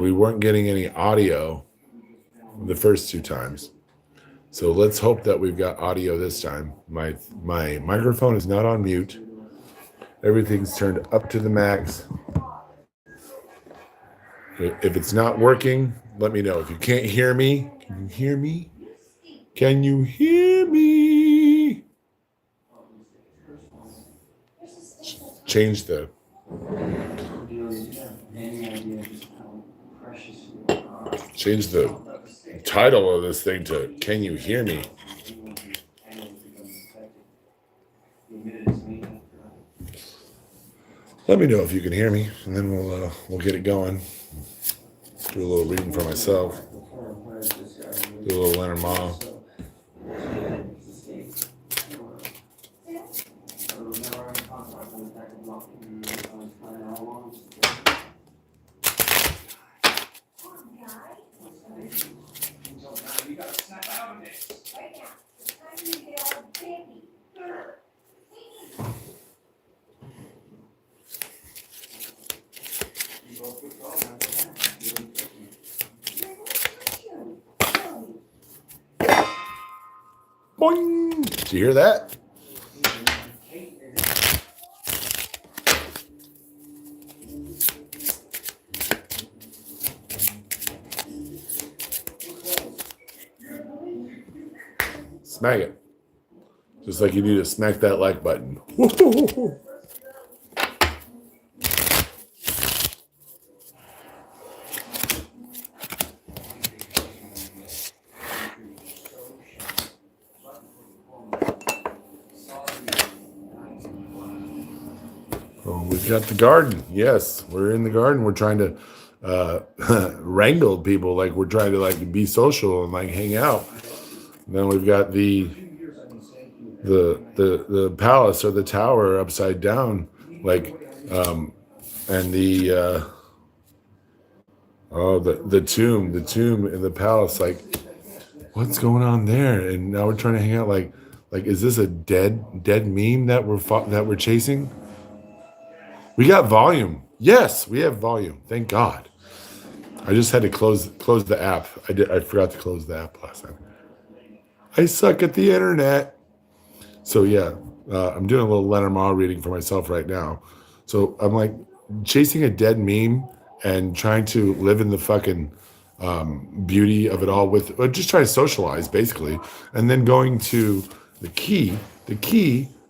we weren't getting any audio the first two times. So let's hope that we've got audio this time. My microphone is not on mute. Everything's turned up to the max. If it's not working, let me know. If you can't hear me, can you hear me? Can you hear me? Change the title of this thing to "Can you hear me?" Let me know if you can hear me, and then we'll get it going. Do a little reading for myself. Do a little Leonard Ma. Boing! Did you hear that? Smack it. Just like you need to smack that like button. Oh, we've got the garden. Yes, we're in the garden. We're trying to wrangle people, like we're trying to like be social and like hang out. And then we've got the palace or the tower upside down, like and the tomb in the palace. Like, what's going on there? And now we're trying to hang out. Like is this a dead meme that we're chasing? We got volume. Yes, we have volume. Thank God. I just had to close the app. I forgot to close the app last time. I suck at the internet. So yeah, I'm doing a little Leonard Ma reading for myself right now. So I'm like chasing a dead meme and trying to live in the fucking beauty of it all with just trying to socialize basically, and then going to the key,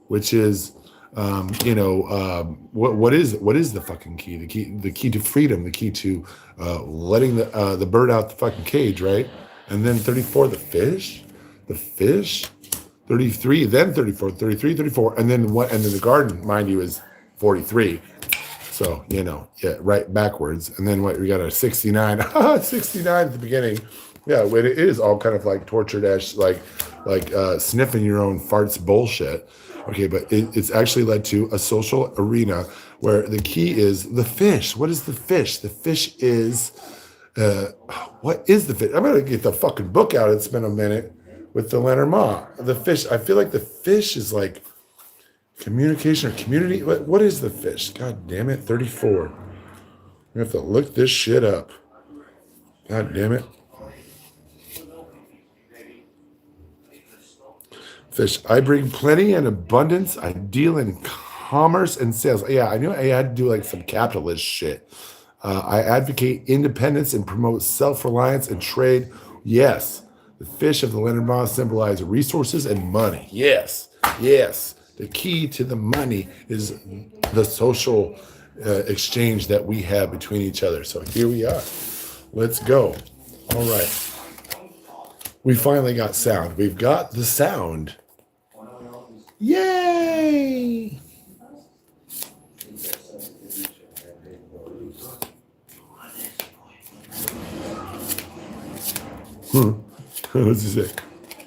which is what is the fucking key? The key to freedom, the key to letting the bird out the fucking cage, right? And then 34, the fish, 33, then 34, 33, 34, and then what? And then the garden, mind you, is 43. So yeah, right backwards. And then what? We got a 69, 69 at the beginning. Yeah, it is all kind of like tortured ash, like sniffing your own farts bullshit. Okay, but it's actually led to a social arena where the key is the fish. What is the fish? The fish is, what is the fish? I'm going to get the fucking book out. It's been a minute with the Leonard Ma. The fish, I feel like the fish is like communication or community. What is the fish? God damn it, 34. We have to look this shit up. God damn it. Fish. I bring plenty and abundance. I deal in commerce and sales. Yeah, I knew I had to do like some capitalist shit. I advocate independence and promote self-reliance and trade. Yes, the fish of the Leonard Ma symbolize resources and money. Yes, yes. The key to the money is the social exchange that we have between each other. So here we are. Let's go. All right. We finally got sound. We've got the sound. Yay! What's he say?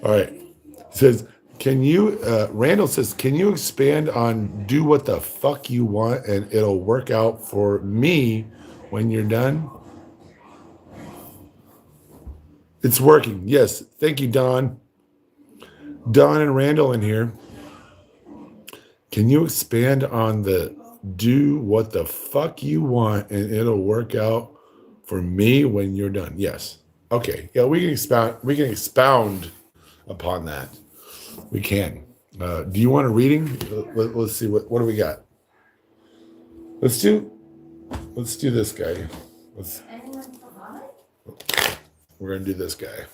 All right. It says, can you, Randall says, can you expand on do what the fuck you want and it'll work out for me when you're done? It's working. Yes. Thank you, Don. Don and Randall in here. Can you expand on the do what the fuck you want and it'll work out for me when you're done. Yes. Okay. Yeah, we can expound. We can expound upon that. We can. Do you want a reading? Let's see what do we got. Let's do this guy. We're gonna do this guy.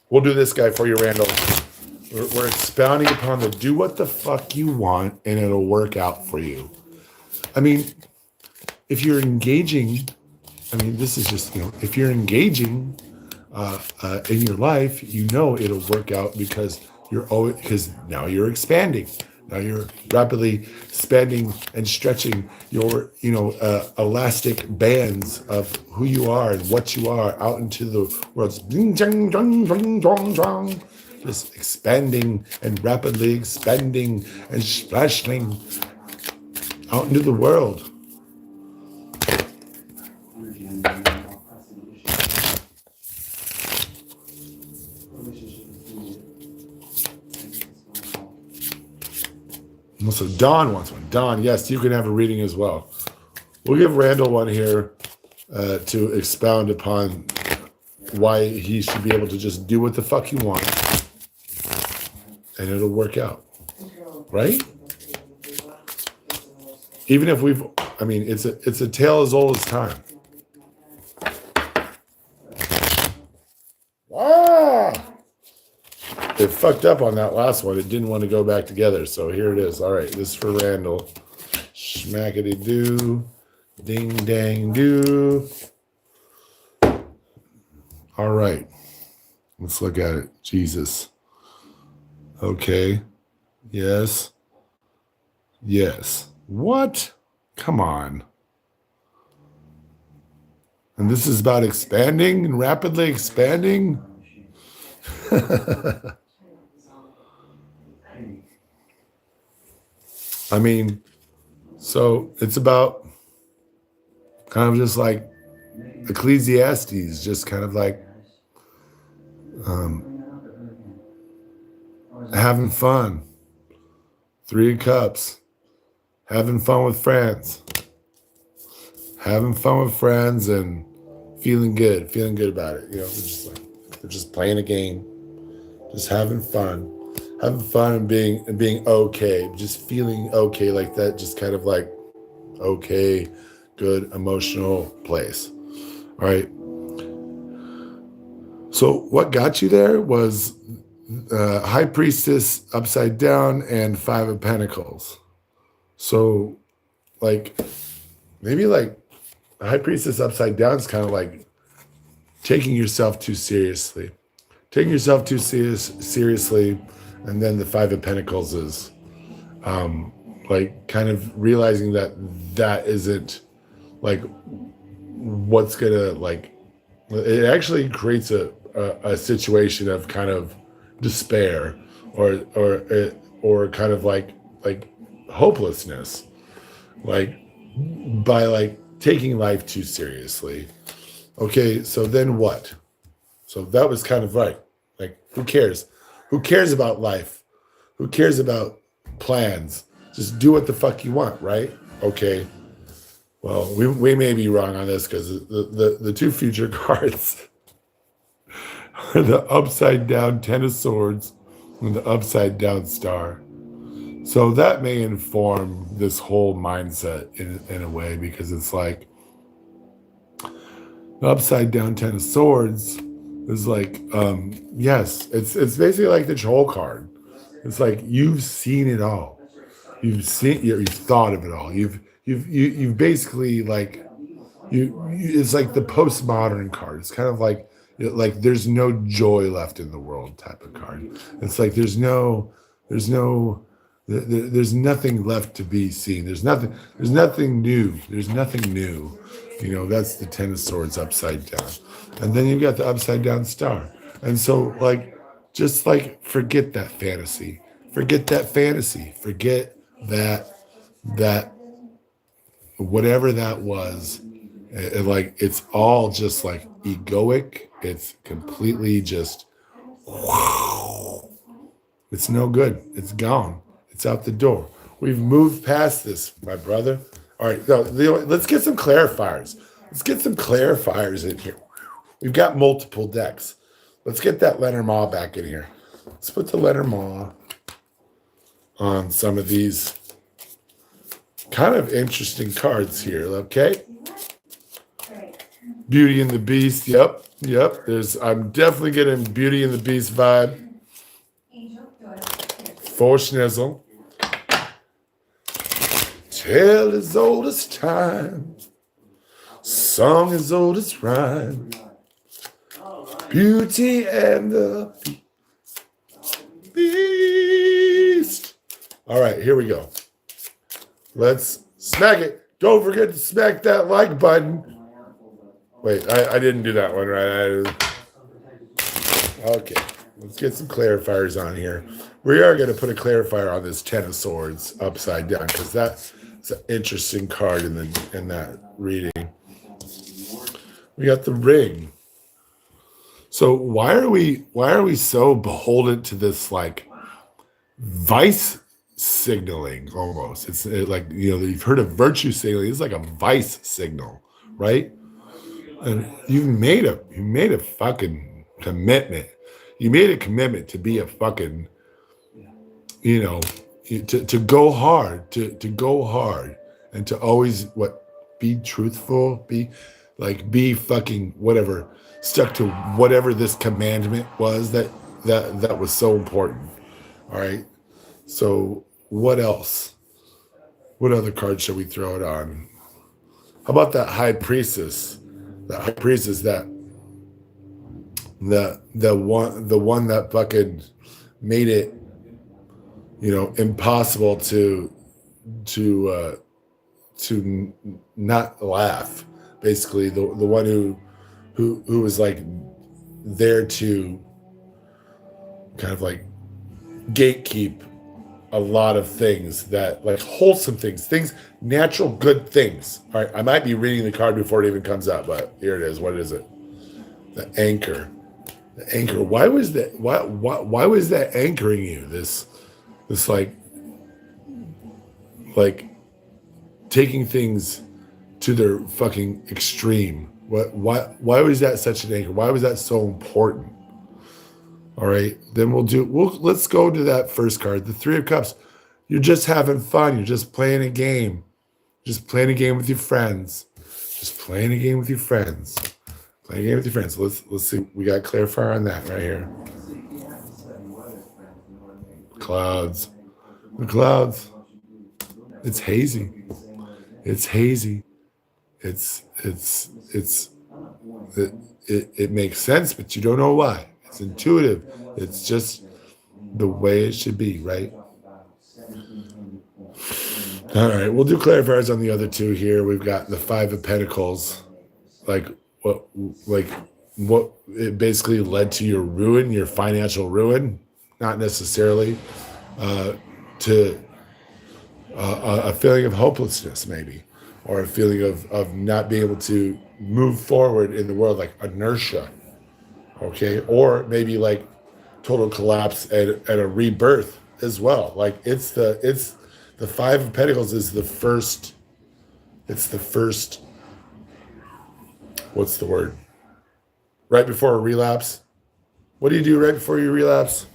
We'll do this guy for you, Randall. We're expounding upon the do what the fuck you want and it'll work out for you. I mean, if you're engaging, this is just, if you're engaging in your life, it'll work out because now you're expanding. Now you're rapidly expanding and stretching your, elastic bands of who you are and what you are out into the world. Just expanding and rapidly expanding and splashing out into the world. So Don wants one. Don, yes, you can have a reading as well. We'll give Randall one here to expound upon why he should be able to just do what the fuck he wants and it'll work out. Right? Even if it's a tale as old as time. It fucked up on that last one. It didn't want to go back together. So here it is. All right. This is for Randall. Schmackety doo. Ding dang doo. All right. Let's look at it. Jesus. Okay. Yes. Yes. What? Come on. And this is about expanding and rapidly expanding? So it's about kind of just like Ecclesiastes, just kind of like having fun. 3 cups. Having fun with friends. Having fun with friends and feeling good about it. They're just playing a game. Just having fun and being okay, just feeling okay like that, just kind of like okay, good emotional place. All right. So what got you there was High Priestess upside down and 5 of Pentacles. So maybe High Priestess upside down is kind of like taking yourself too seriously. Taking yourself too seriously, and then the 5 of Pentacles is kind of realizing that isn't what's gonna it actually creates a situation of kind of despair or kind of like hopelessness, by taking life too seriously. Okay, so then what? So that was kind of right. Who cares? Who cares about life? Who cares about plans? Just do what the fuck you want, right? Okay. Well, we may be wrong on this because the 2 future cards are the upside down 10 of Swords and the upside down Star. So that may inform this whole mindset in a way, because it's like the upside down 10 of Swords is yes, it's basically like the Troll card. It's like you've seen it all. You've thought of it all. You've basically it's like the postmodern card. It's kind of like there's no joy left in the world type of card. It's like there's nothing left to be seen. There's nothing new. There's nothing new. That's the 10 of Swords upside down. And then you've got the upside down Star. And so just forget that fantasy. Forget that fantasy. Forget that whatever that was. It's all just egoic. It's completely just, it's no good. It's gone. It's out the door. We've moved past this, my brother. All right, let's get some clarifiers. Let's get some clarifiers in here. We've got multiple decks. Let's get that Lenormand back in here. Let's put the Lenormand on some of these kind of interesting cards here, okay? Beauty and the Beast, yep. I'm definitely getting Beauty and the Beast vibe. For Schnizzle. Tale as old as time. Song as old as rhyme. Beauty and the Beast. All right, here we go. Let's smack it. Don't forget to smack that like button. Wait, I didn't do that one right. Okay, let's get some clarifiers on here. We are going to put a clarifier on this Ten of Swords upside down because that's an interesting card in that reading. We got the Ring. So why are we so beholden to this like vice signaling almost? It's like, you've heard of virtue signaling. It's like a vice signal, right? And you made a fucking commitment. You made a commitment to be a fucking, to go hard, to go hard, and to always be truthful, be fucking whatever, stuck to whatever this commandment was that was so important. All right. So what else? What other card should we throw it on? How about that High Priestess? The High Priestess, that the one that fucking made it, impossible to not laugh. Basically, the one who was like there to kind of like gatekeep a lot of things, that like wholesome things, natural good things. All right, I might be reading the card before it even comes out, but here it is. What is it? The Anchor. The Anchor. Why was that? Why was that anchoring you? This like taking things to their fucking extreme. Why was that such an anchor? Why was that so important? All right, then let's go to that first card, the Three of Cups. You're just having fun. You're just playing a game. Just playing a game with your friends. Just playing a game with your friends. Playing a game with your friends. Let's see. We got clarifier on that right here. Clouds. The clouds. It's hazy. It's hazy. It makes sense, but you don't know why. It's intuitive. It's just the way it should be, right? All right, we'll do clarifiers on the other two here. We've got the Five of Pentacles, what it basically led to your ruin, your financial ruin, not necessarily to a feeling of hopelessness, maybe, or a feeling of not being able to move forward in the world, like inertia. Okay, or maybe like total collapse and a rebirth as well. Like it's the Five of Pentacles is the first. It's the first. What's the word? Right before a relapse. What do you do right before you relapse?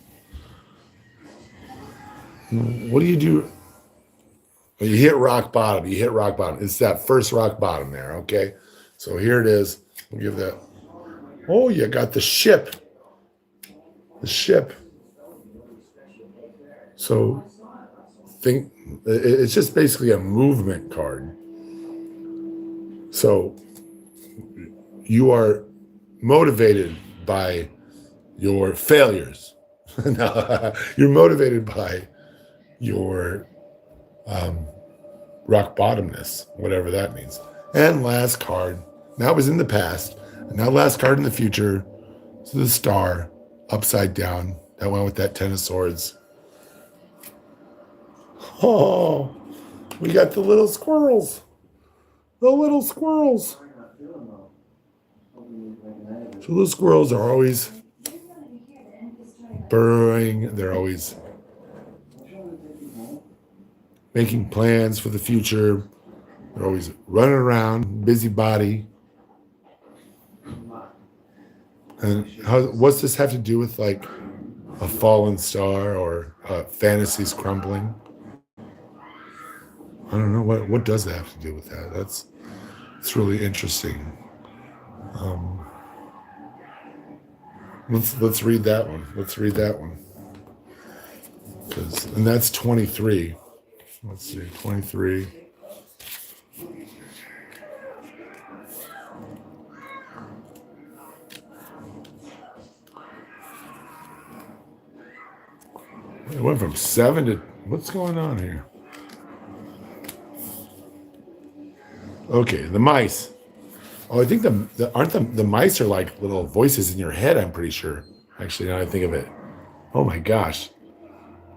What do you do? Well, you hit rock bottom. You hit rock bottom. It's that first rock bottom there. Okay, so here it is. We'll give that. Oh, you got the ship. The ship. So it's just basically a movement card. So you are motivated by your failures. No, you're motivated by your rock bottomness, whatever that means. And last card. That was in the past. And now last card in the future. So the Star upside down. That went with that Ten of Swords. Oh, we got the little squirrels. The little squirrels. So the squirrels are always burrowing. They're always making plans for the future. They're always running around, busybody, And what's this have to do with like a fallen star or fantasies crumbling? I don't know what does that have to do with that. It's really interesting. Um, let's read that one. Let's read that one. And that's 23. Let's see, 23. It went from 7 to what's going on here? Okay, the mice. Oh, I think the mice are like little voices in your head. I'm pretty sure. Actually, now I think of it. Oh my gosh!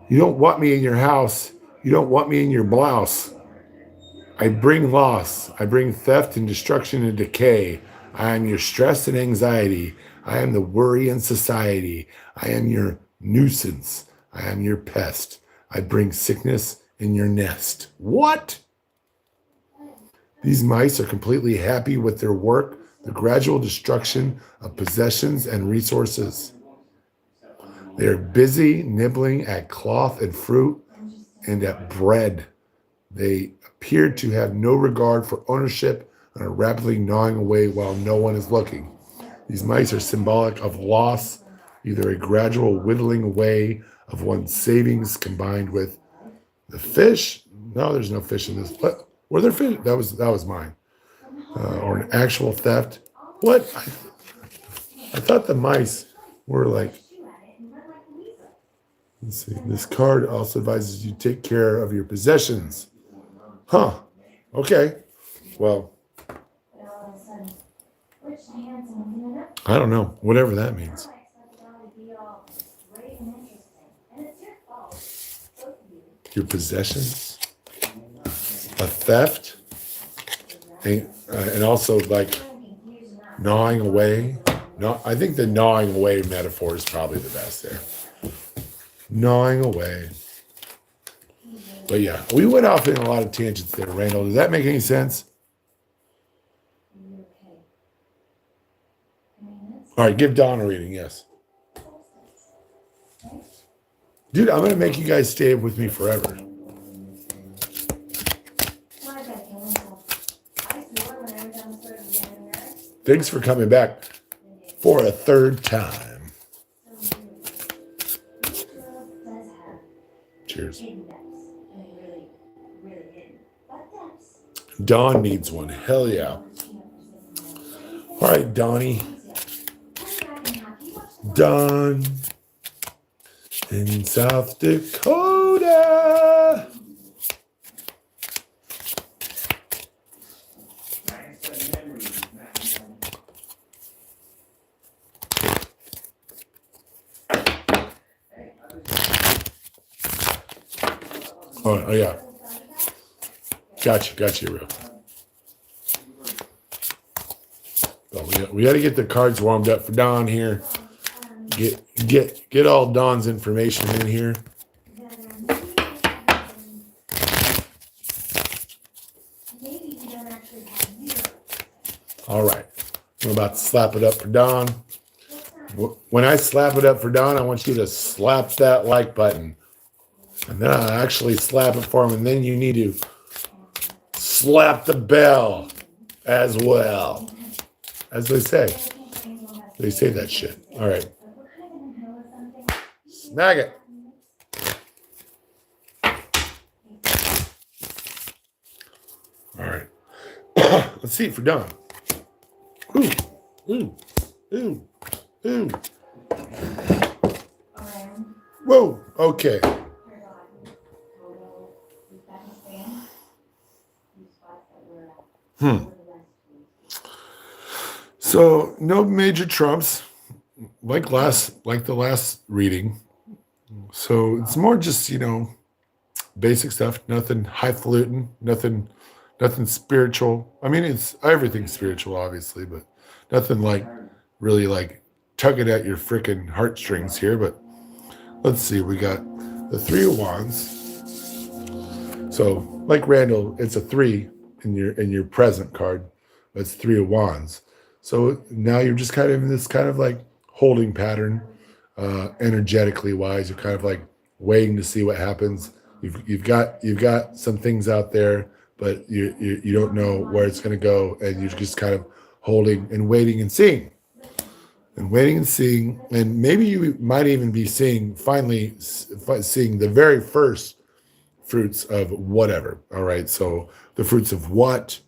You don't want me in your house. You don't want me in your blouse. I bring loss. I bring theft and destruction and decay. I am your stress and anxiety. I am the worry in society. I am your nuisance. I am your pest. I bring sickness in your nest. What? These mice are completely happy with their work, the gradual destruction of possessions and resources. They are busy nibbling at cloth and fruit and at bread. They appear to have no regard for ownership and are rapidly gnawing away while no one is looking. These mice are symbolic of loss, either a gradual whittling away of one's savings combined with the fish. No, there's no fish in this. What? Were there fish? That was mine. Or an actual theft. What? I thought the mice were like. Let's see. This card also advises you take care of your possessions. Huh. Okay. Well, I don't know. Whatever that means. Your possessions. A theft. And also like gnawing away. No, I think the gnawing away metaphor is probably the best there. Gnawing away. But yeah, we went off in a lot of tangents there, Randall. Does that make any sense? All right, give Dawn a reading, yes. Dude, I'm going to make you guys stay with me forever. Thanks for coming back for a third time. Cheers. Dawn needs one. Hell yeah. All right, Donnie. Dawn in South Dakota. Oh yeah. Gotcha, real. Well, we got to get the cards warmed up for Dawn here. Get all Dawn's information in here. All right. I'm about to slap it up for Dawn. When I slap it up for Dawn, I want you to slap that like button. And then I'll actually slap it for him. And then you need to slap the bell as well. As they say. They say that shit. All right. Snag it. All right. Let's see it for Dawn. Ooh. Ooh. Ooh. Ooh. Whoa. Okay. So no major trumps, like the last reading. So it's more just basic stuff. Nothing highfalutin. Nothing spiritual. I mean, it's everything spiritual, obviously, but nothing like really like tugging at your freaking heartstrings here. But let's see. We got the Three of Wands. So like Randall, it's a 3 in your present card. But it's Three of Wands. So now you're just kind of in this kind of like holding pattern, energetically wise. You're kind of like waiting to see what happens. You've got some things out there, but you don't know where it's going to go, and you're just kind of holding and waiting and seeing and waiting and seeing, and maybe you might even be seeing finally seeing the very first fruits of whatever. All right, so the fruits of what?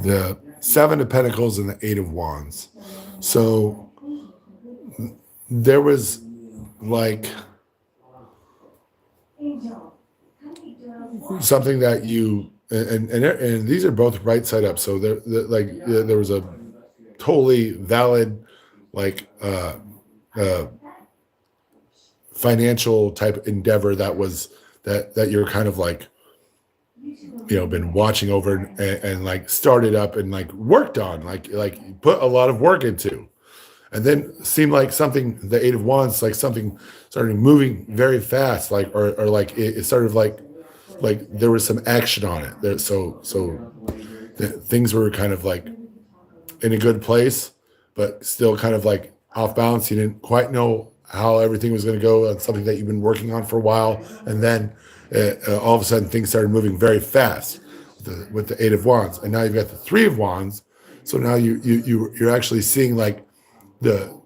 The Seven of Pentacles and the Eight of Wands. So there was like something that you and these are both right side up. So there was a totally valid like financial type endeavor that you're kind of like been watching over and like started up and like worked on like put a lot of work into, and then seemed like something, the Eight of Wands, like something started moving very fast, like or like it started like there was some action on it there, so things were kind of like in a good place but still kind of like off balance. You didn't quite know how everything was going to go on something that you've been working on for a while, and then all of a sudden things started moving very fast with the Eight of Wands, and now you've got the Three of Wands. So now you're actually seeing like the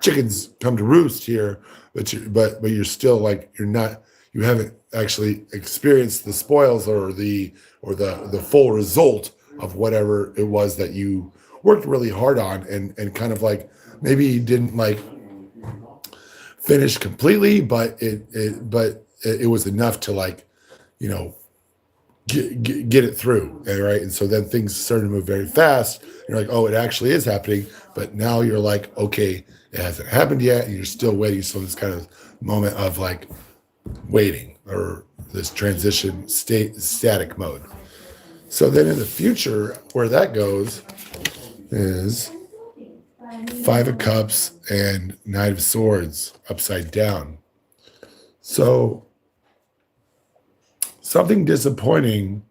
chickens come to roost here, but you're still like you haven't actually experienced the spoils or the full result of whatever it was that you worked really hard on, and kind of like maybe you didn't like finish completely, but it was enough to like get it through, right? And so then things started to move very fast. You're like, oh, it actually is happening, but now you're like, okay, it hasn't happened yet, and you're still waiting. So this kind of moment of like waiting, or this transition static mode. So then in the future, where that goes is Five of Cups and Knight of Swords upside down. So something disappointing,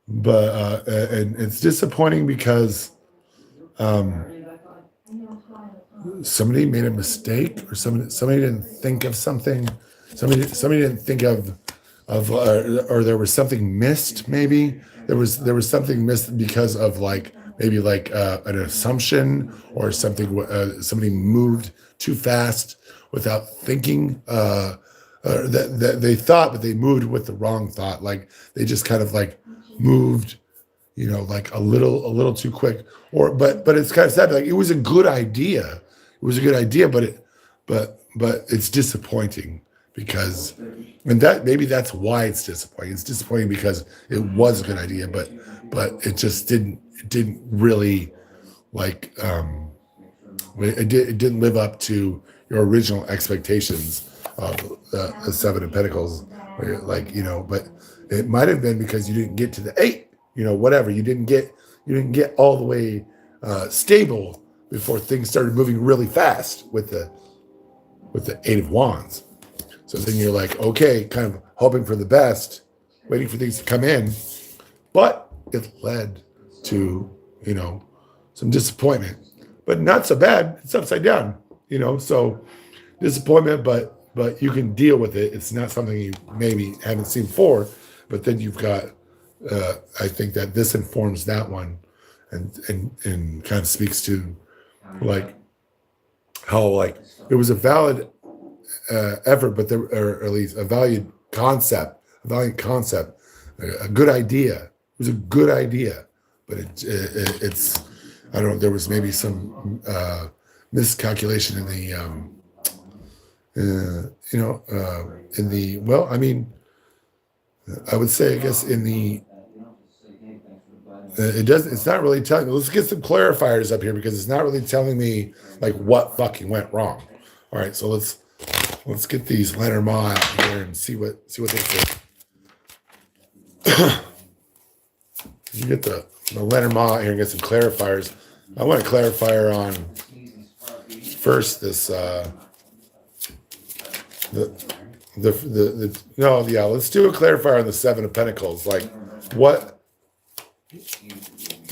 but and it's disappointing because somebody made a mistake, or somebody didn't think of something. Somebody didn't think of or there was something missed. Maybe there was something missed because of like maybe like an assumption or something. Somebody moved too fast without thinking. That they thought, but they moved with the wrong thought. Like they just kind of like moved, like a little too quick. But it's kind of sad. Like it was a good idea. It was a good idea, but it's disappointing because, and that maybe that's why it's disappointing. It's disappointing because it was a good idea, but it just didn't really like it didn't live up to your original expectations of the Seven of Pentacles, like but it might have been because you didn't get to the Eight, whatever. You didn't get all the way stable before things started moving really fast with the Eight of Wands. So then you're like, okay, kind of hoping for the best, waiting for things to come in, but it led to some disappointment, but not so bad. It's upside down, so disappointment, but you can deal with it. It's not something you maybe haven't seen before, but then you've got, I think that this informs that one, and kind of speaks to like how like it was a valid effort, but or at least a valiant concept, a good idea. It was a good idea, but it's I don't know. There was maybe some miscalculation in the. In the, well, I mean, I would say, I guess in the, it's not really telling me. Let's get some clarifiers up here because it's not really telling me like what fucking went wrong. All right, so let's get these Lenormand out here and see what they say. You get the Lenormand out here and get some clarifiers. I want a clarifier on first this let's do a clarifier on the Seven of Pentacles. Like what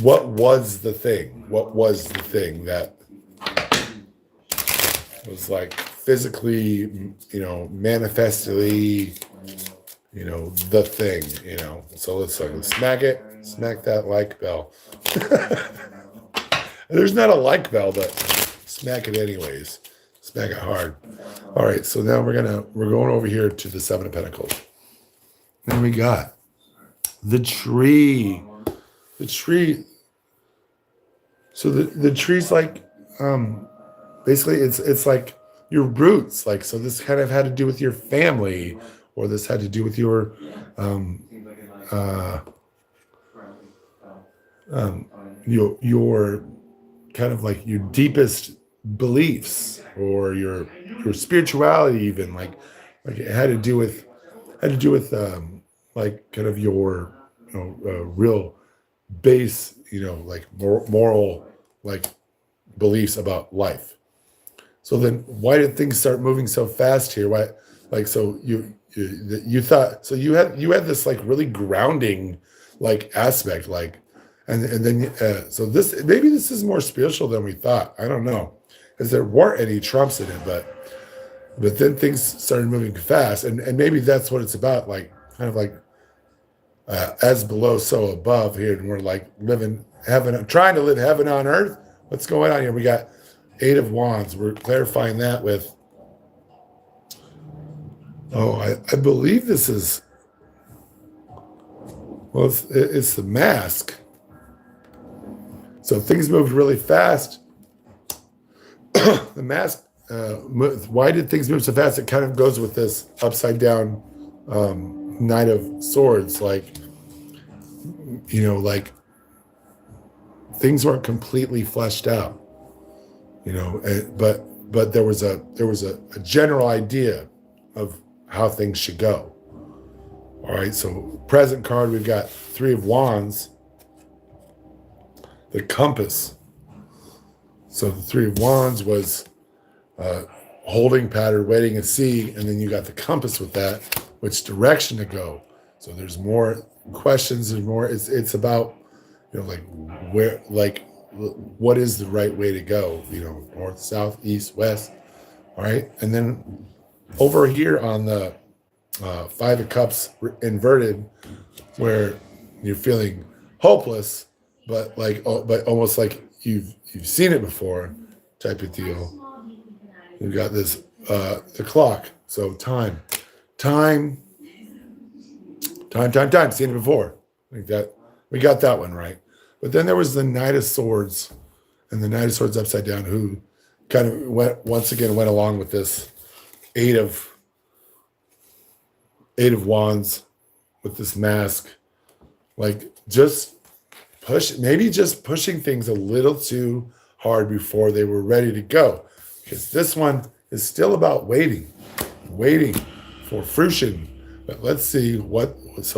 was the thing? What was the thing that was like physically, manifestly, the thing, So let's smack it, smack that like bell. There's not a like bell, but smack it anyways. Smack it hard. All right, so now we're going over here to the Seven of Pentacles. Then we got the tree. The tree. So the tree's like basically it's like your roots. Like, so this kind of had to do with your family, or this had to do with your your kind of like your deepest beliefs, or your spirituality, even like it had to do with like kind of your real base, like moral like beliefs about life. So then why did things start moving so fast here? Why, like, so you thought, so you had this like really grounding like aspect, like, and then so maybe this is more spiritual than we thought. I don't know, because there weren't any Trumps in it, but then things started moving fast, and maybe that's what it's about, like kind of like as below, so above here, and we're like living heaven, trying to live heaven on earth. What's going on here? We got Eight of Wands. We're clarifying that with, I believe this is, well, it's the Mask. So things moved really fast. The Mask, why did things move so fast? It kind of goes with this upside down Knight of Swords, like, like things weren't completely fleshed out, but there was a general idea of how things should go. All right, so present card, we've got Three of Wands, the Compass. So the Three of Wands was holding pattern, waiting and see, and then you got the Compass with that, which direction to go. So there's more questions and more. It's about, like where, like what is the right way to go? North, south, east, west. All right, and then over here on the Five of Cups inverted, where you're feeling hopeless, but almost like you've seen it before, type of deal. You've got this the clock. So time, seen it before. Like that, we got that one right. But then there was the Knight of Swords, and the Knight of Swords upside down, who kind of went along with this Eight of Wands with this Mask, like just pushing things a little too hard before they were ready to go. Because this one is still about waiting for fruition. But let's see what this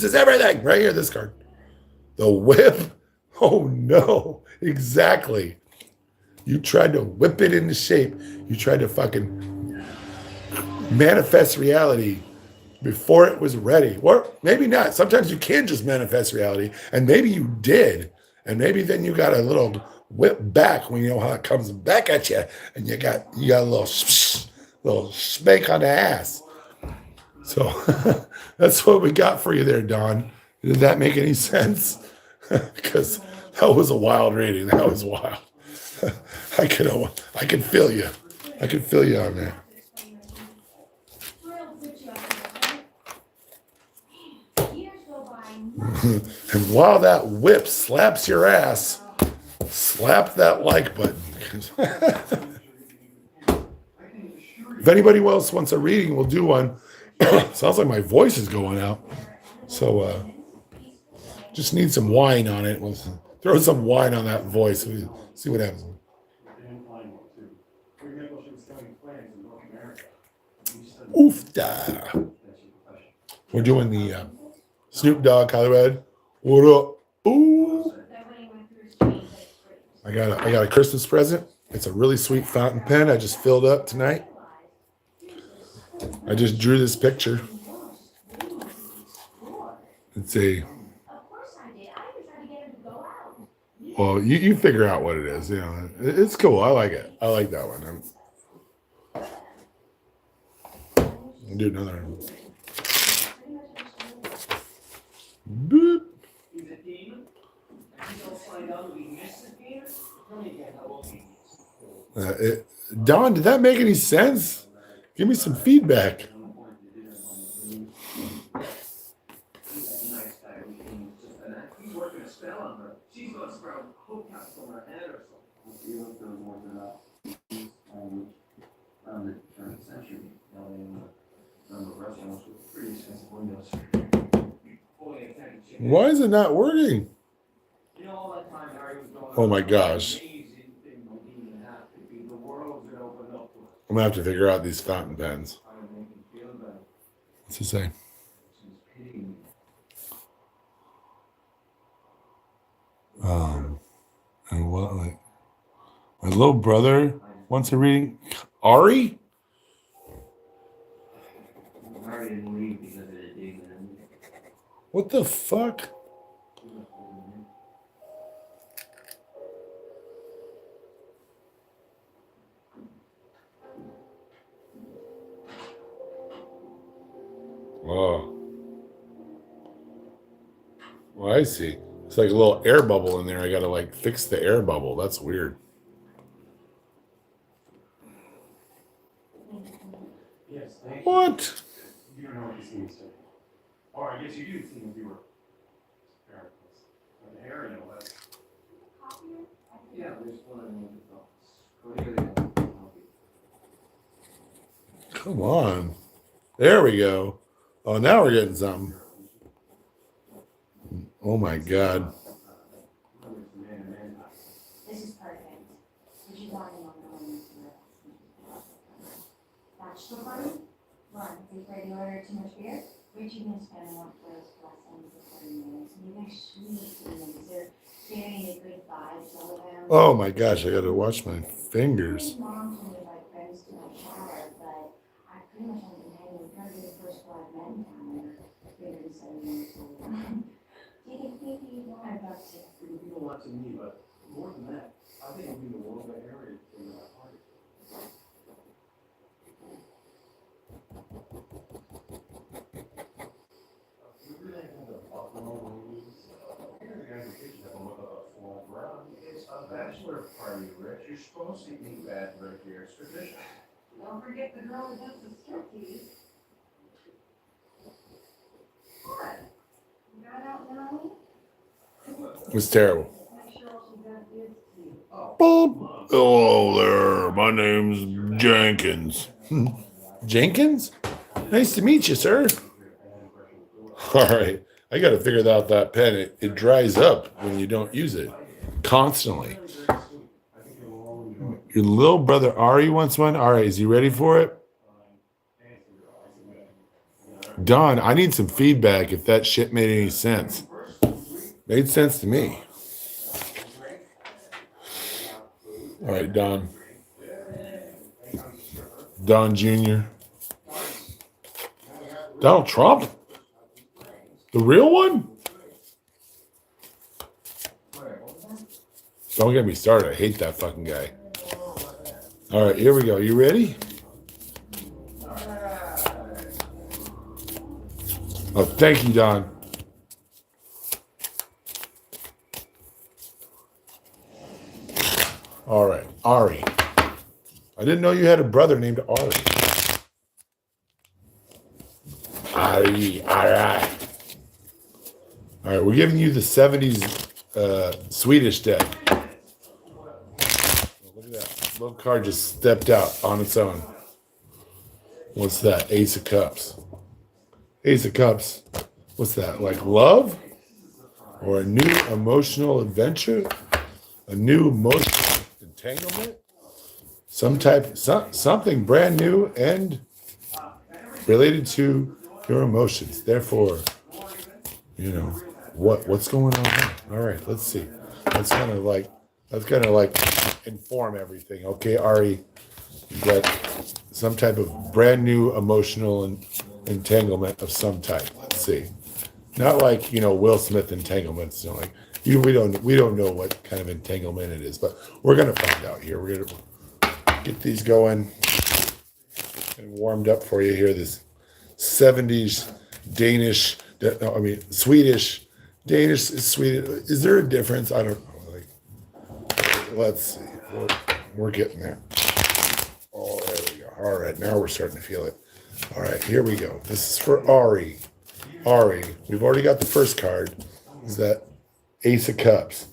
is everything right here, this card. The Whip. Oh no, exactly. You tried to whip it into shape. You tried to fucking manifest reality before it was ready. Or maybe not. Sometimes you can just manifest reality, and maybe you did. And maybe then you got a little whip back when you know how it comes back at you, and you got a little spank on the ass. So that's what we got for you there, Don. Did that make any sense? Because that was a wild reading. That was wild. I can feel you. I can feel you on that. And while that whip slaps your ass, slap that like button. If anybody else wants a reading, we'll do one. Sounds like my voice is going out. So just need some wine on it. We'll throw some wine on that voice. We'll see what happens. Oofda. We're doing the Snoop Dogg Hollywood. What up? Ooh. I got a Christmas present. It's a really sweet fountain pen I just filled up tonight. I just drew this picture. It's a Well, you figure out what it is. You know, it's cool. I like it. I like that one. I'll do another one. Boop. Don, did that make any sense? Give me some feedback. Why is it not working? Oh my gosh. I'm gonna have to figure out these fountain pens. What's it say? And what, like, my little brother wants a reading. Ari? What the fuck? Oh. Well, I see. It's like a little air bubble in there. I gotta like fix the air bubble. That's weird. Yes, thank you. What? You don't know what this means to me. Or I guess you do see if you were therapist. But the hair, you know, that's. Yeah, there's one of them. Go here, they Come on. There we go. Oh, now we're getting something. Oh my God. This is perfect. Would you want him on the one bachelor party? One, is ready to order too much beer? Richie can spend one for his blessings of 40 minutes. And you guys sweet things. They're sharing a good vibes all around. Oh my gosh, I gotta watch my fingers. My mom told me like friends to my shower, but I pretty much only been hanging with her the first 5 men down there. Bigger than 7 years old. Do you think you want about to? It would mean a lot to me, but more than that, I think it would be the world of area for that party. We really have the buffalo wings. I think the guys in the kitchen have them with a full ground. It's a bachelor party, Rich. You're supposed to eat bachelor here. It's tradition. Don't forget the girl that does the striptease. What? You got out now? It was terrible. Make sure she got this to you. Bob. Hello there. My name's Jenkins. Jenkins? Nice to meet you, sir. All right. I got to figure out that pen. It dries up when you don't use it constantly. Your little brother Ari wants one. All right. Is he ready for it? Don, I need some feedback if that shit made any sense. Made sense to me. All right, Don. Don Jr. Donald Trump? The real one? Don't get me started. I hate that fucking guy. All right, here we go. You ready? Oh, thank you, Don. All right, Ari. I didn't know you had a brother named Ari. Ari, all right. All right, we're giving you the 70s Swedish deck. Look at that. Little card just stepped out on its own. What's that? Ace of Cups. Ace of Cups. What's that? Like love? Or a new emotional adventure? A new emotional entanglement? Something brand new and related to your emotions. Therefore, you know, what's going on here? All right, let's see. Let's kind of like inform everything. Okay, Ari, you got some type of brand new emotional entanglement of some type. Let's see. Not like, Will Smith entanglements, like we don't know what kind of entanglement it is, but we're gonna find out here. We're gonna get these going and warmed up for you here. This 70s Danish, no, I mean Swedish, Danish, Swedish. Is there a difference? I don't know. Like, let's see. We're getting there. Oh, there we go. All right, now we're starting to feel it. All right, here we go. This is for Ari. Ari, we've already got the first card. Is that Ace of Cups?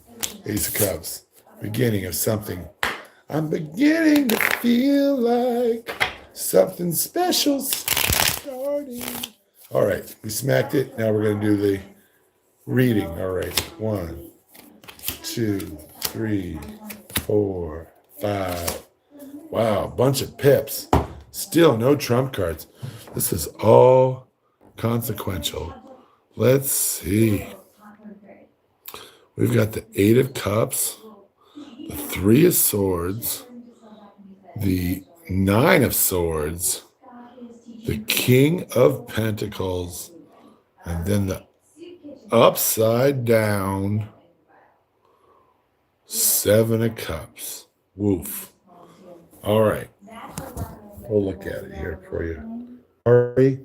Ace of Cups. Beginning of something. I'm beginning to feel like something special starting. All right, we smacked it. Now we're going to do the reading. All right, 1, 2, 3, 4, 5. Wow, bunch of pips. Still no trump cards. This is all consequential. Let's see. We've got the 8 of Cups, the 3 of Swords, the 9 of Swords, the King of Pentacles, and then the upside down 7 of Cups. Woof. All right. We'll look at it here for you. Ari,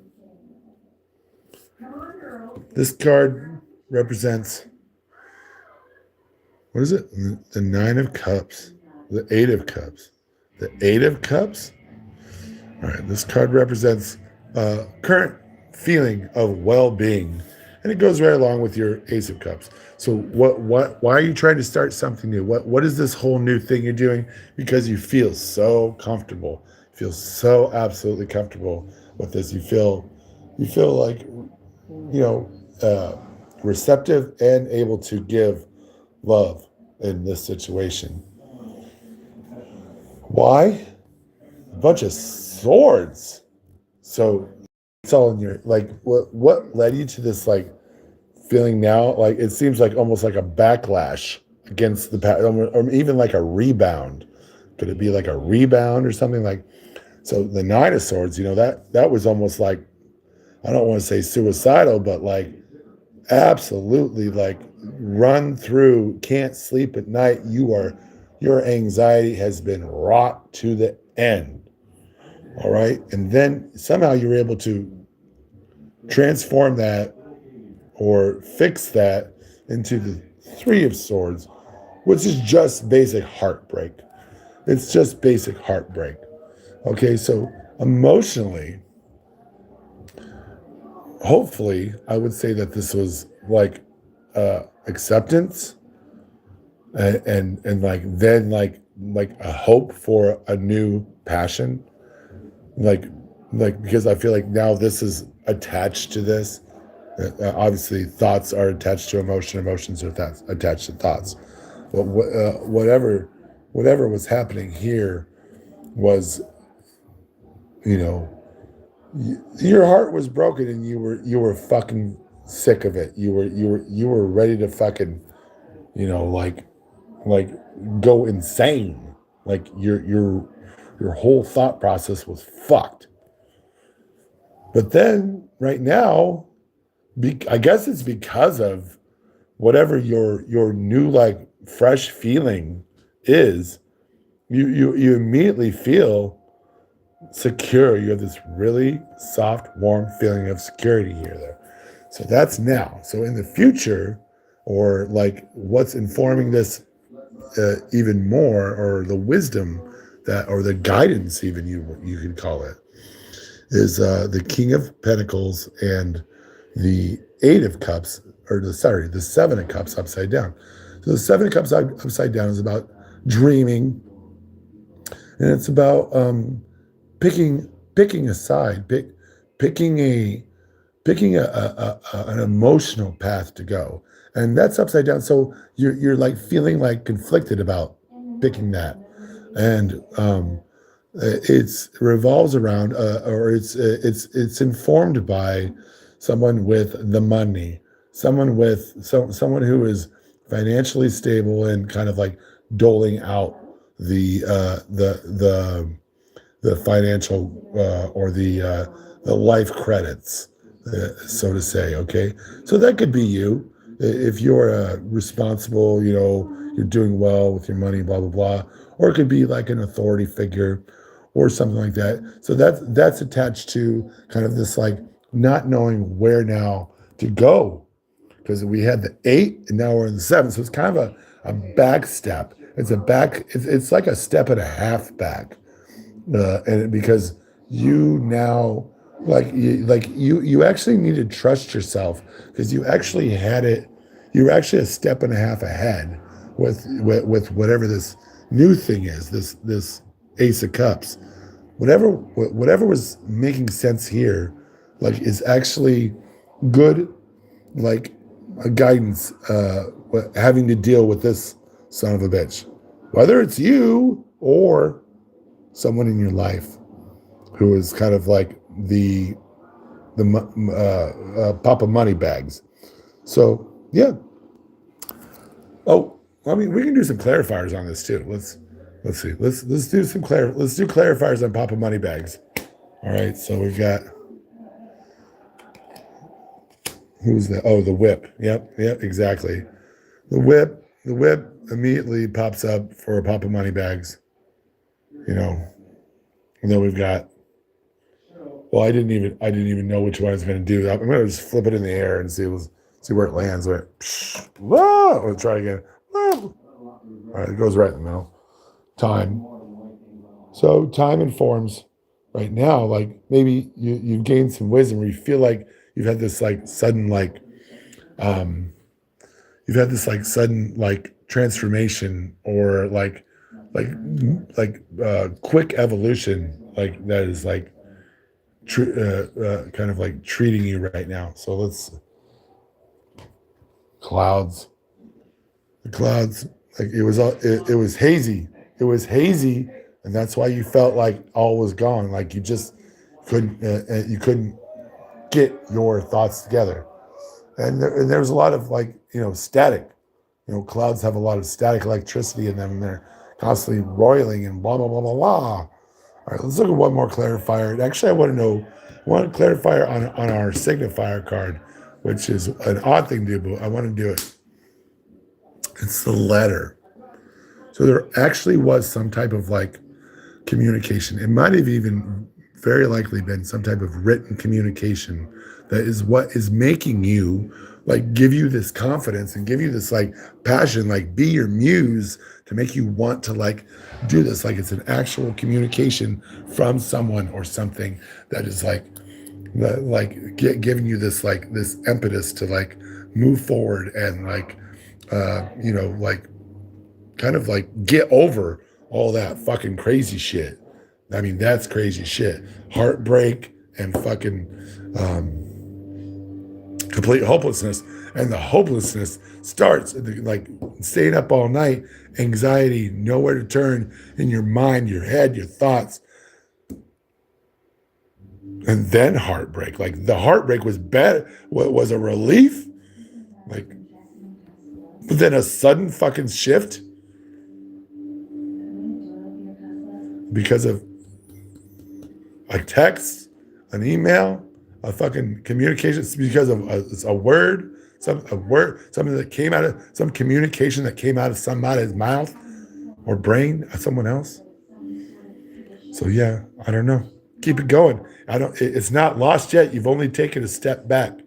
this card represents, what is it? The 9 of Cups, the 8 of Cups, the 8 of Cups. All right, this card represents current feeling of well-being, and it goes right along with your Ace of Cups. So why are you trying to start something new? What is this whole new thing you're doing? Because you feel so comfortable. You feel so absolutely comfortable with this. You feel like, receptive and able to give love in this situation. Why? A bunch of swords. So it's all in your, like, what led you to this, like, feeling now? Like, it seems like almost like a backlash against the past, or even like a rebound. Could it be like a rebound or something? Like, so the 9 of Swords, that was almost like, I don't want to say suicidal, but like absolutely like run through, can't sleep at night. Your anxiety has been wrought to the end. All right. And then somehow you're able to transform that or fix that into the 3 of Swords, which is just basic heartbreak. It's just basic heartbreak. Okay. So emotionally, hopefully, I would say that this was like acceptance and like then like a hope for a new passion, like because I feel like now this is attached to this. Obviously, thoughts are attached to emotion. Emotions are attached to thoughts. But whatever was happening here was, your heart was broken and you were fucking sick of it. You were ready to fucking, like go insane. Like your whole thought process was fucked. But then right now, I guess it's because of whatever your new like fresh feeling is, you immediately feel secure. You have this really soft, warm feeling of security here there. So that's now. So in the future, or like what's informing this even more, or the wisdom that, or the guidance even you could call it, is the King of Pentacles and the 8 of Cups, or the 7 of Cups upside down. So the 7 of Cups upside down is about dreaming, and it's about picking a side, picking an emotional path to go, and that's upside down. So you're like feeling like conflicted about picking that, and it revolves around, or it's informed by someone with the money, someone who is financially stable and kind of like doling out the financial or the life credits, so to say. Okay, so that could be you. if you're responsible, you're doing well with your money, blah blah blah, or it could be like an authority figure or something like that. So that's attached to kind of this like not knowing where now to go because we had the 8 and now we're in the 7. So it's kind of a back step. It's like a step and a half back. And because you now you actually need to trust yourself because you actually had it. You're actually a step and a half ahead with whatever this new thing is, this Ace of Cups. Whatever was making sense here, like is actually good, like a guidance, having to deal with this son of a bitch, whether it's you or someone in your life who is kind of like the Papa Money Bags. So yeah. Oh, I mean, we can do some clarifiers on this too. Let's see. Let's do let's do clarifiers on Papa Money Bags. All right. So we've got who's the the whip. Yep, exactly. The whip immediately pops up for Papa Money Bags. And then we've got. Well, I didn't even know which one I was going to do. I'm going to just flip it in the air and see where it lands. Whoa! Let's try again. Whoa. All right, it goes right in the middle. Time. So time informs right now. Like maybe you've gained some wisdom, where you feel like you've had this like sudden transformation or quick evolution, like that is like kind of like treating you right now. So let's clouds. The clouds, like it was hazy. It was hazy, and that's why you felt like all was gone. Like you just couldn't get your thoughts together. And there was a lot of static. Clouds have a lot of static electricity in them, and they're constantly roiling and blah blah blah blah blah. All right, let's look at one more clarifier. And actually, I want to know one clarifier on our signifier card, which is an odd thing to do, but I want to do it. It's the letter. So there actually was some type of communication. It might have even very likely been some type of written communication that is what is making you give you this confidence and give you this passion, be your muse to make you want to do this. It's an actual communication from someone or something that is giving you this this impetus to move forward and kind of get over all that fucking crazy shit. I mean, that's crazy shit. Heartbreak and fucking complete hopelessness. And the hopelessness starts staying up all night, anxiety, nowhere to turn in your mind, your head, your thoughts. And then heartbreak. The heartbreak was bad. What was a relief? But then a sudden fucking shift because of a text, an email, a fucking communication. It's because of a word, something that came out of some communication that came out of somebody's mouth or brain of someone else. So yeah, I don't know. Keep it going. It's not lost yet. You've only taken a step back.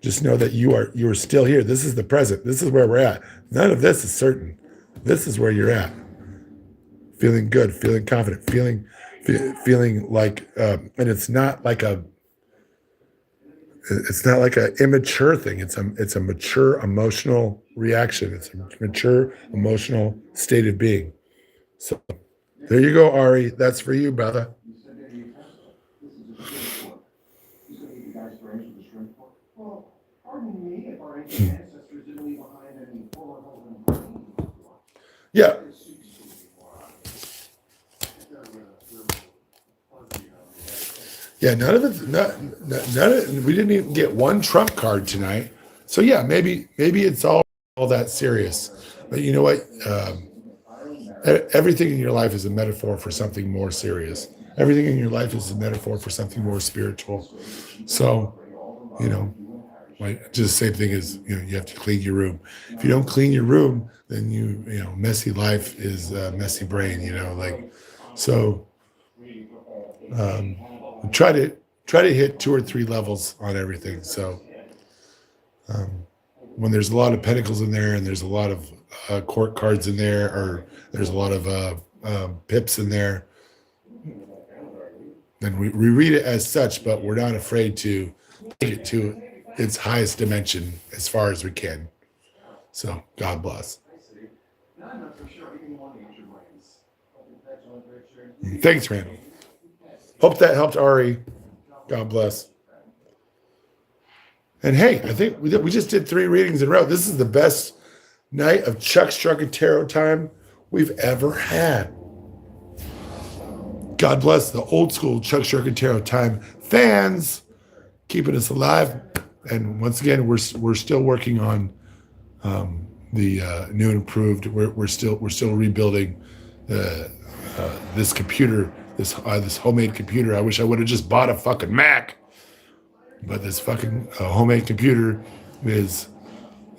Just know that you are still here. This is the present. This is where we're at. None of this is certain. This is where you're at. Feeling good, feeling confident, feeling and it's not like a immature thing. It's a mature emotional reaction. It's a mature emotional state of being. So there you go, Ari. That's for you, brother. Well, pardon me if our ancient ancestors didn't leave behind any formal home. Yeah. Yeah, none of it. We didn't even get one trump card tonight. So yeah, maybe it's all that serious. But you know what? Everything in your life is a metaphor for something more serious. Everything in your life is a metaphor for something more spiritual. So, Like just the same thing as you have to clean your room. If you don't clean your room, then messy life is messy brain. Like so. Um, try to hit 2 or 3 levels on everything. So when there's a lot of pentacles in there and there's a lot of court cards in there, or there's a lot of pips in there, then we read it as such, but we're not afraid to take it to its highest dimension as far as we can. So God bless. Thanks, Randall. Hope that helped Ari. God bless. And hey, I think we just did 3 readings in a row. This is the best night of Chuck Strucker Tarot time we've ever had. God bless the old school Chuck Strucker Tarot time fans, keeping us alive. And once again, we're still working on the new and improved. We're still rebuilding this computer, this homemade computer. I wish I would have just bought a fucking Mac, but this fucking homemade computer is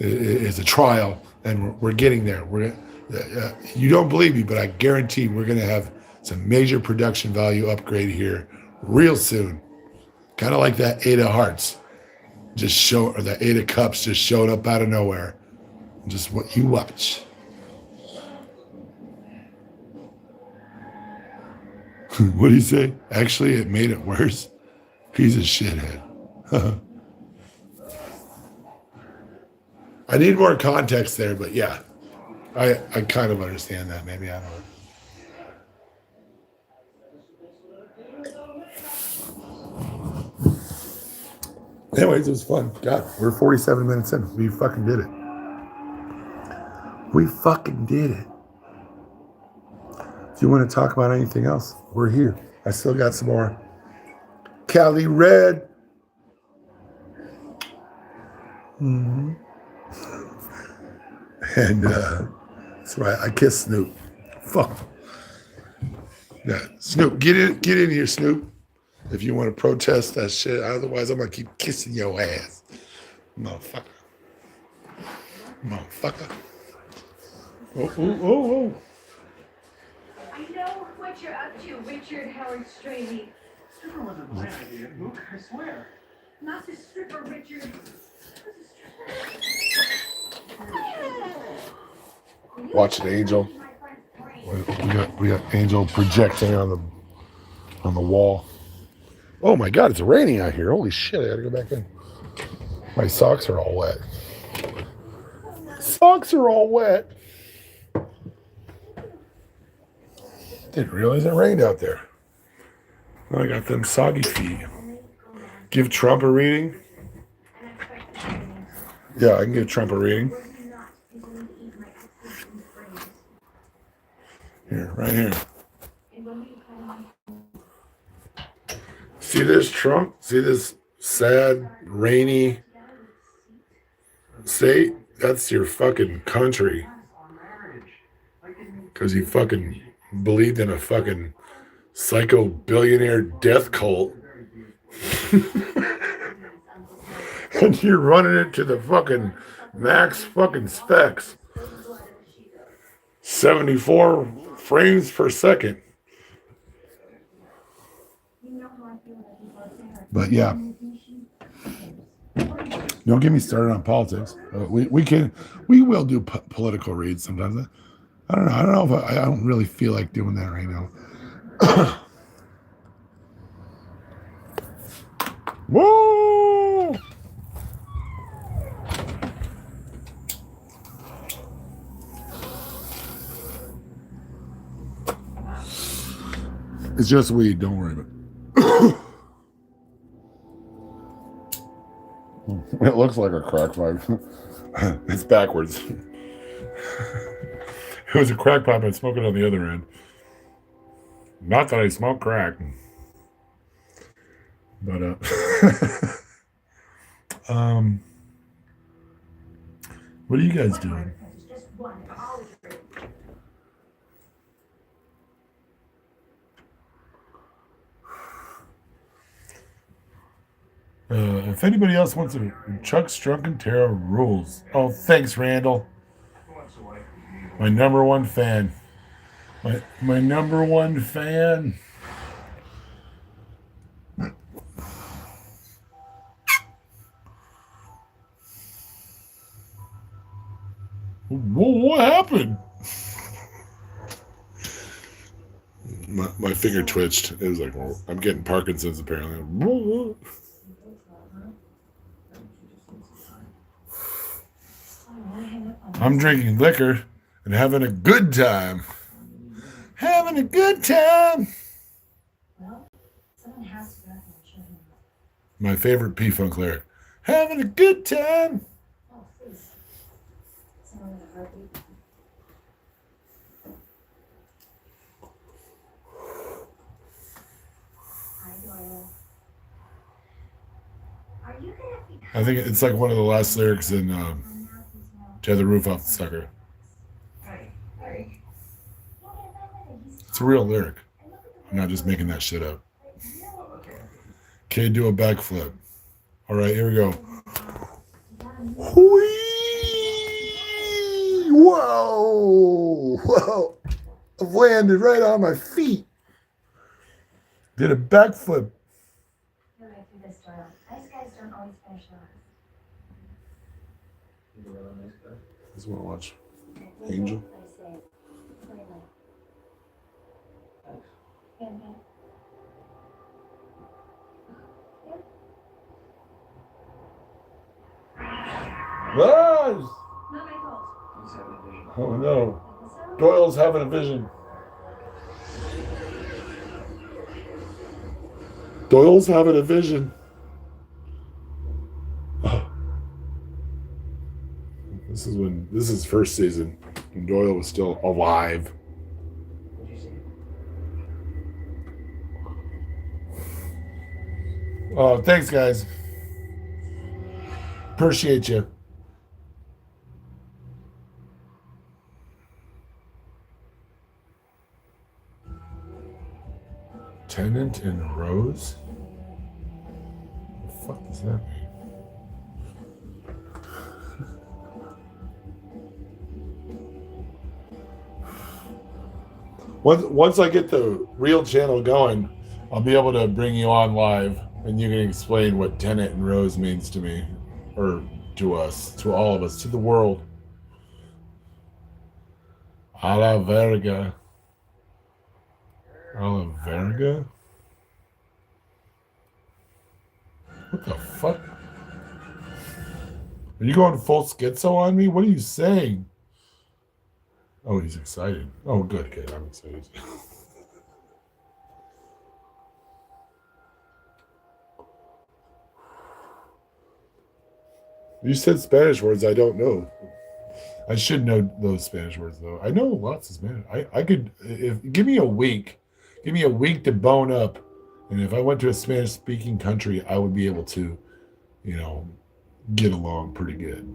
a trial, and we're getting there. You don't believe me, but I guarantee we're gonna have some major production value upgrade here real soon. Kind of like that 8 of Hearts, or that 8 of Cups just showed up out of nowhere. Just what you watch. What do you say? Actually, it made it worse. He's a shithead. I need more context there, but yeah, I kind of understand that. Maybe I don't know. Anyways, it was fun. God, we're 47 minutes in. We fucking did it. We fucking did it. If you want to talk about anything else, we're here. I still got some more Cali Red. Mm-hmm. And that's right. I kissed Snoop. Fuck. Yeah, Snoop, get in here, Snoop. If you want to protest that shit, otherwise I'm gonna keep kissing your ass, motherfucker. Oh. I know what you're up to, Richard Howard Straley. Stripper wasn't my idea, Luke, I swear. Not the stripper, Richard. Watch an angel. We got angel projecting on the wall. Oh my God, it's raining out here. Holy shit, I gotta go back in. My socks are all wet. Socks are all wet. Didn't realize it rained out there. I got them soggy feet. Give Trump a reading? Yeah, I can give Trump a reading. Here, right here. See this, Trump? See this sad, rainy state? That's your fucking country. Because you fucking believed in a fucking psycho billionaire death cult. And you're running it to the fucking max fucking specs. 74 frames per second. But yeah, don't get me started on politics. We will do political reads sometimes. I don't know if I don't really feel like doing that right now. Whoa! It's just weed. Don't worry about it. It looks like a crack pipe. It's backwards. It was a crack pipe. I'd smoke it on the other end. Not that I smoke crack. But, what are you guys doing? If anybody else wants a Chuck's Drunken Tarot rules. Oh, thanks, Randall. My number one fan. My number one fan. What happened? My finger twitched. It was like, well, I'm getting Parkinson's apparently. I'm drinking liquor and having a good time. Having a good time. Well, someone has to go and show him. My favorite P-Funk lyric. Having a good time. Oh, please. Someone with a heartbeat. Hi, Doyle. Are you gonna be I think it's like one of the last lyrics in Tear the Roof Off the Sucker. It's a real lyric. I'm not just making that shit up. Okay, do a backflip. All right, here we go. Whee! Whoa! Whoa! I've landed right on my feet. Did a backflip. You're right through this, Doyle. Nice guys don't always finish last. I just want to watch Angel. I say, play like. Yeah, yeah. Guys! Not my fault. He's having a vision. Oh no. So, Doyle's having a vision. Doyle's having a vision. Oh. This is first season when Doyle was still alive. What'd you see? Oh, thanks guys. Appreciate you. Tennant and Rose? What the fuck does that mean? Once I get the real channel going, I'll be able to bring you on live and you can explain what Tennant and Rose means to me, or to us, to all of us, to the world. A la verga. A la verga? What the fuck? Are you going full schizo on me? What are you saying? Oh, he's excited. Oh, good, good. I'm excited. You said Spanish words I don't know. I should know those Spanish words though. I know lots of Spanish. I could give me a week to bone up, and if I went to a Spanish speaking country, I would be able to, get along pretty good.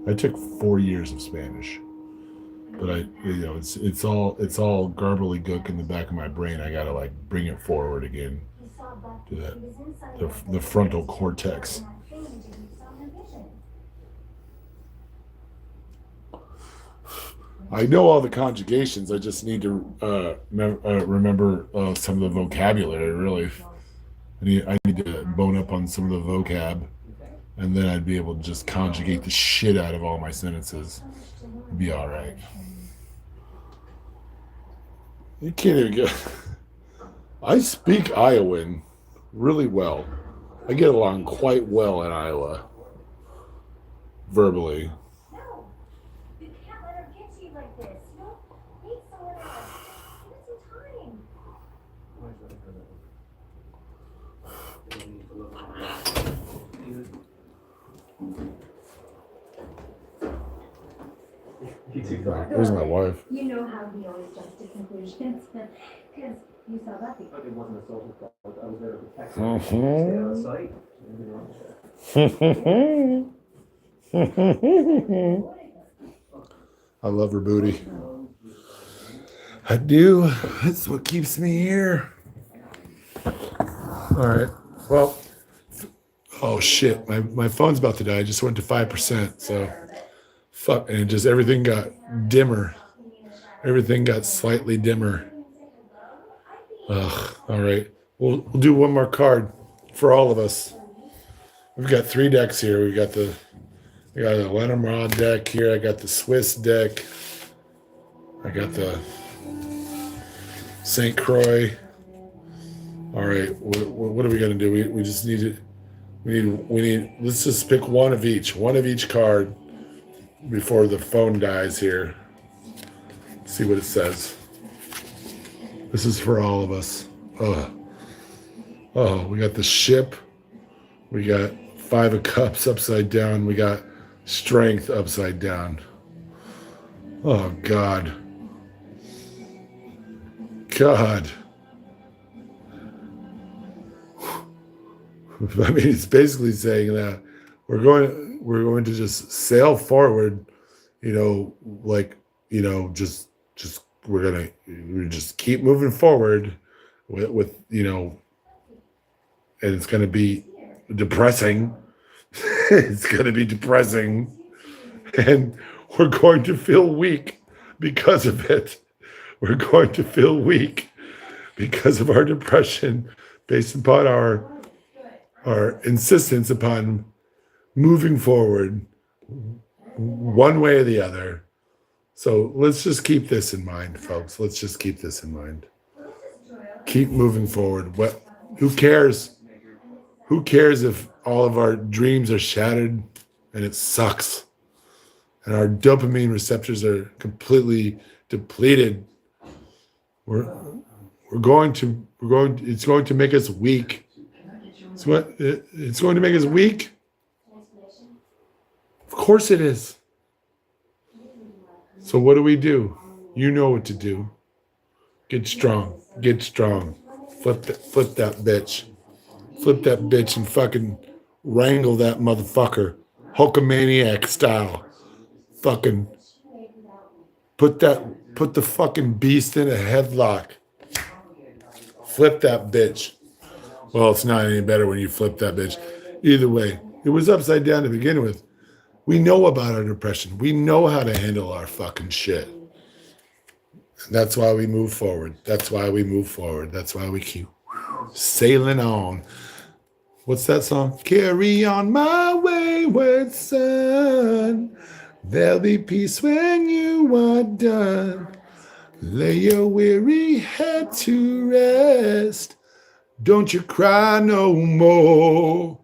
I took 4 years of Spanish, but it's all garbly-gook in the back of my brain. I gotta like bring it forward again to the frontal cortex. I know all the conjugations. I just need to remember some of the vocabulary. Really, I need to bone up on some of the vocab, and then I'd be able to just conjugate the shit out of all my sentences. It'd be all right. You can't even get. I speak Iowan really well. I get along quite well in Iowa, verbally. There's my wife. You know how he always jumps to conclusions, because you saw Buffy. It wasn't a social call. I was there to protect Mhm. Stay out of sight. Anything wrong with that? I love her booty. I do. That's what keeps me here. All right. Well, Oh shit, my phone's about to die. I just went to 5%. So fuck, and it just everything got dimmer. Everything got slightly dimmer. Ugh. All right. We'll do one more card for all of us. We've got 3 decks here. We got the Lenormand deck here. I got the Swiss deck. I got the St. Croix. All right. What are we gonna do? We just need it. We need. Let's just pick one of each card before the phone dies here. See what it says. This is for all of us. Oh, we got the Ship. We got 5 of Cups upside down. We got Strength upside down. Oh, God. God. I mean, it's basically saying that we're going to just sail forward, we just keep moving forward with and it's going to be depressing. It's going to be depressing, and we're going to feel weak because of it. We're going to feel weak because of our depression, based upon our insistence upon moving forward one way or the other. So let's just keep this in mind, folks. Let's just keep this in mind. Keep moving forward. Who cares? Who cares if all of our dreams are shattered and it sucks and our dopamine receptors are completely depleted? It's going to make us weak. It's going to make us weak. Of course it is. So what do? You know what to do. Get strong. Get strong. Flip that bitch. Flip that bitch and fucking wrangle that motherfucker. Hulkamaniac style. Fucking put the fucking beast in a headlock. Flip that bitch. Well, it's not any better when you flip that bitch. Either way, it was upside down to begin with. We know about our depression. We know how to handle our fucking shit. That's why we move forward. That's why we move forward. That's why we keep sailing on. What's that song? Carry on my wayward son. There'll be peace when you are done. Lay your weary head to rest. Don't you cry no more.